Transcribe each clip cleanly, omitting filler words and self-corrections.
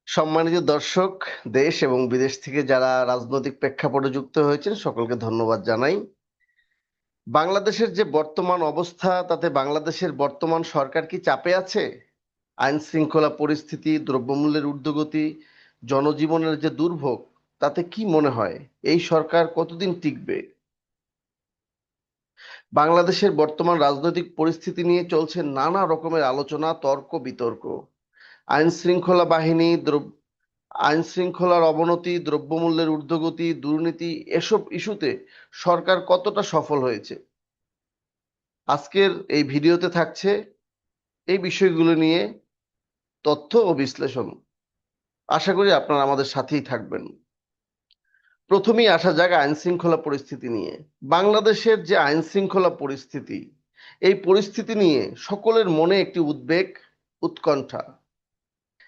সম্মানিত দর্শক, দেশ এবং বিদেশ থেকে যারা রাজনৈতিক প্রেক্ষাপটে যুক্ত হয়েছেন সকলকে ধন্যবাদ জানাই। বাংলাদেশের যে বর্তমান অবস্থা, তাতে বাংলাদেশের বর্তমান সরকার কি চাপে আছে? আইন শৃঙ্খলা পরিস্থিতি, দ্রব্যমূল্যের ঊর্ধ্বগতি, জনজীবনের যে দুর্ভোগ, তাতে কি মনে হয় এই সরকার কতদিন টিকবে? বাংলাদেশের বর্তমান রাজনৈতিক পরিস্থিতি নিয়ে চলছে নানা রকমের আলোচনা, তর্ক বিতর্ক। আইন শৃঙ্খলা বাহিনী, আইন শৃঙ্খলার অবনতি, দ্রব্যমূল্যের ঊর্ধ্বগতি, দুর্নীতি, এসব ইস্যুতে সরকার কতটা সফল হয়েছে, আজকের এই ভিডিওতে থাকছে এই বিষয়গুলো নিয়ে তথ্য ও বিশ্লেষণ। আশা করি আপনারা আমাদের সাথেই থাকবেন। প্রথমেই আসা যাক আইন শৃঙ্খলা পরিস্থিতি নিয়ে। বাংলাদেশের যে আইন শৃঙ্খলা পরিস্থিতি, এই পরিস্থিতি নিয়ে সকলের মনে একটি উদ্বেগ, উৎকণ্ঠা।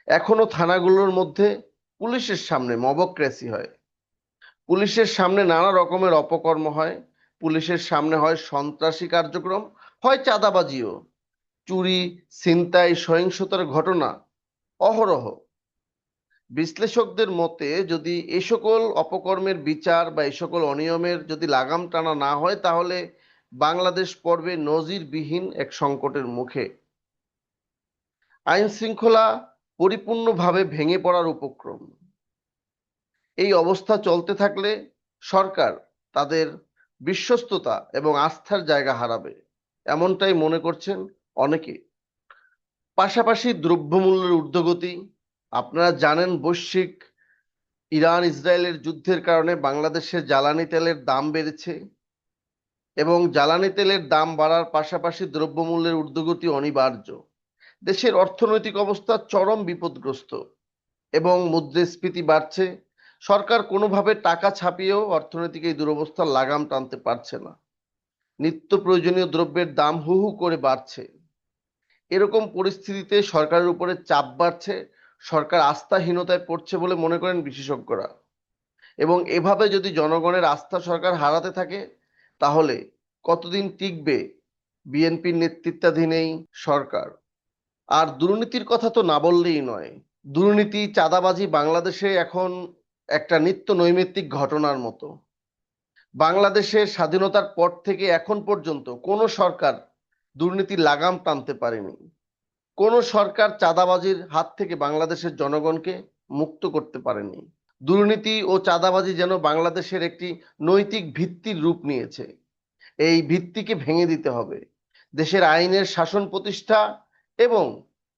এখনো থানাগুলোর মধ্যে পুলিশের সামনে মবক্রেসি হয়, পুলিশের সামনে নানা রকমের অপকর্ম হয়, পুলিশের সামনে হয় সন্ত্রাসী কার্যক্রম, হয় চাঁদাবাজিও, চুরি, ছিনতাই, সহিংসতার ঘটনা অহরহ। বিশ্লেষকদের মতে যদি এই সকল অপকর্মের বিচার বা এই সকল অনিয়মের যদি লাগাম টানা না হয়, তাহলে বাংলাদেশ পড়বে নজিরবিহীন এক সংকটের মুখে। আইন শৃঙ্খলা পরিপূর্ণভাবে ভেঙে পড়ার উপক্রম। এই অবস্থা চলতে থাকলে সরকার তাদের বিশ্বস্ততা এবং আস্থার জায়গা হারাবে, এমনটাই মনে করছেন অনেকে। পাশাপাশি দ্রব্যমূল্যের ঊর্ধ্বগতি, আপনারা জানেন বৈশ্বিক ইরান ইসরায়েলের যুদ্ধের কারণে বাংলাদেশের জ্বালানি তেলের দাম বেড়েছে, এবং জ্বালানি তেলের দাম বাড়ার পাশাপাশি দ্রব্যমূল্যের ঊর্ধ্বগতি অনিবার্য। দেশের অর্থনৈতিক অবস্থা চরম বিপদগ্রস্ত এবং মুদ্রাস্ফীতি বাড়ছে। সরকার কোনোভাবে টাকা ছাপিয়েও অর্থনৈতিক এই দুরবস্থার লাগাম টানতে পারছে না। নিত্য প্রয়োজনীয় দ্রব্যের দাম হু হু করে বাড়ছে। এরকম পরিস্থিতিতে সরকারের উপরে চাপ বাড়ছে, সরকার আস্থাহীনতায় পড়ছে বলে মনে করেন বিশেষজ্ঞরা। এবং এভাবে যদি জনগণের আস্থা সরকার হারাতে থাকে, তাহলে কতদিন টিকবে বিএনপির নেতৃত্বাধীন এই সরকার? আর দুর্নীতির কথা তো না বললেই নয়। দুর্নীতি, চাঁদাবাজি বাংলাদেশে এখন একটা নিত্য নৈমিত্তিক ঘটনার মতো। বাংলাদেশের স্বাধীনতার পর থেকে এখন পর্যন্ত কোনো সরকার দুর্নীতির লাগাম টানতে পারেনি। কোনো সরকার চাঁদাবাজির হাত থেকে বাংলাদেশের জনগণকে মুক্ত করতে পারেনি। দুর্নীতি ও চাঁদাবাজি যেন বাংলাদেশের একটি নৈতিক ভিত্তির রূপ নিয়েছে। এই ভিত্তিকে ভেঙে দিতে হবে। দেশের আইনের শাসন প্রতিষ্ঠা এবং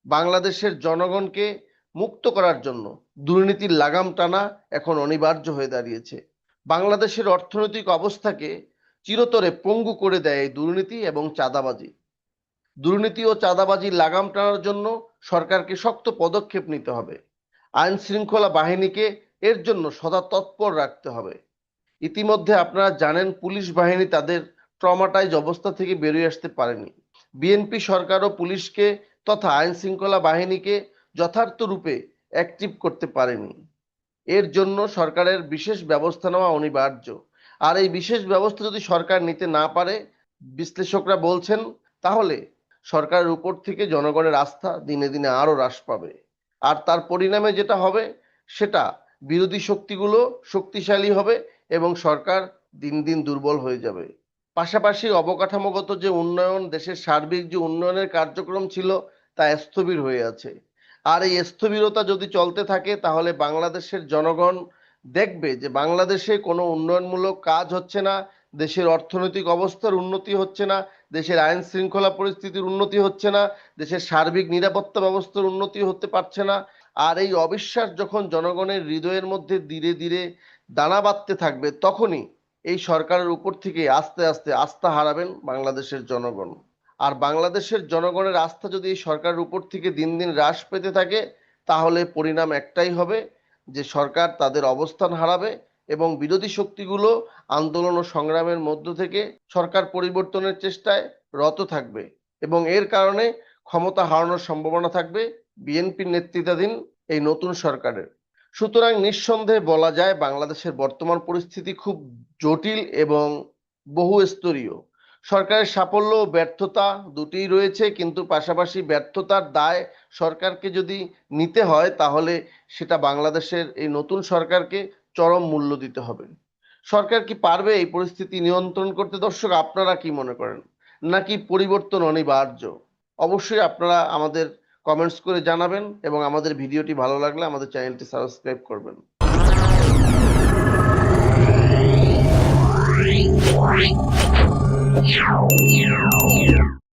বাংলাদেশের জনগণকে মুক্ত করার জন্য দুর্নীতির লাগাম টানা এখন অনিবার্য হয়ে দাঁড়িয়েছে। বাংলাদেশের অর্থনৈতিক অবস্থাকে চিরতরে পঙ্গু করে দেয় এই দুর্নীতি এবং চাঁদাবাজি। দুর্নীতি ও চাঁদাবাজির লাগাম টানার জন্য সরকারকে শক্ত পদক্ষেপ নিতে হবে। আইন শৃঙ্খলা বাহিনীকে এর জন্য সদা তৎপর রাখতে হবে। ইতিমধ্যে আপনারা জানেন পুলিশ বাহিনী তাদের ট্রমাটাইজ অবস্থা থেকে বেরিয়ে আসতে পারেনি। বিএনপি সরকারও পুলিশকে তথা আইন শৃঙ্খলা বাহিনীকে যথার্থ রূপে অ্যাক্টিভ করতে পারেনি। এর জন্য সরকারের বিশেষ ব্যবস্থা নেওয়া অনিবার্য। আর এই বিশেষ ব্যবস্থা যদি সরকার নিতে না পারে, বিশ্লেষকরা বলছেন, তাহলে সরকারের উপর থেকে জনগণের আস্থা দিনে দিনে আরো হ্রাস পাবে। আর তার পরিণামে যেটা হবে, সেটা বিরোধী শক্তিগুলো শক্তিশালী হবে এবং সরকার দিন দিন দুর্বল হয়ে যাবে। পাশাপাশি অবকাঠামোগত যে উন্নয়ন, দেশের সার্বিক যে উন্নয়নের কার্যক্রম ছিল, তা স্থবির হয়ে আছে। আর এই স্থবিরতা যদি চলতে থাকে, তাহলে বাংলাদেশের জনগণ দেখবে যে বাংলাদেশে কোনো উন্নয়নমূলক কাজ হচ্ছে না, দেশের অর্থনৈতিক অবস্থার উন্নতি হচ্ছে না, দেশের আইন শৃঙ্খলা পরিস্থিতির উন্নতি হচ্ছে না, দেশের সার্বিক নিরাপত্তা ব্যবস্থার উন্নতি হতে পারছে না। আর এই অবিশ্বাস যখন জনগণের হৃদয়ের মধ্যে ধীরে ধীরে দানা বাঁধতে থাকবে, তখনই এই সরকারের উপর থেকে আস্তে আস্তে আস্থা হারাবেন বাংলাদেশের জনগণ। আর বাংলাদেশের জনগণের আস্থা যদি এই সরকারের উপর থেকে দিন দিন হ্রাস পেতে থাকে, তাহলে পরিণাম একটাই হবে, যে সরকার তাদের অবস্থান হারাবে এবং বিরোধী শক্তিগুলো আন্দোলন ও সংগ্রামের মধ্য থেকে সরকার পরিবর্তনের চেষ্টায় রত থাকবে, এবং এর কারণে ক্ষমতা হারানোর সম্ভাবনা থাকবে বিএনপির নেতৃত্বাধীন এই নতুন সরকারের। সুতরাং নিঃসন্দেহে বলা যায় বাংলাদেশের বর্তমান পরিস্থিতি খুব জটিল এবং বহুস্তরীয়। সরকারের সাফল্য ও ব্যর্থতা দুটিই রয়েছে, কিন্তু পাশাপাশি ব্যর্থতার দায় সরকারকে যদি নিতে হয় তাহলে সেটা বাংলাদেশের এই নতুন সরকারকে চরম মূল্য দিতে হবে। সরকার কি পারবে এই পরিস্থিতি নিয়ন্ত্রণ করতে? দর্শক, আপনারা কি মনে করেন? নাকি পরিবর্তন অনিবার্য? অবশ্যই আপনারা আমাদের কমেন্টস করে জানাবেন এবং আমাদের ভিডিওটি ভালো লাগলে আমাদের চ্যানেলটি সাবস্ক্রাইব করবেন।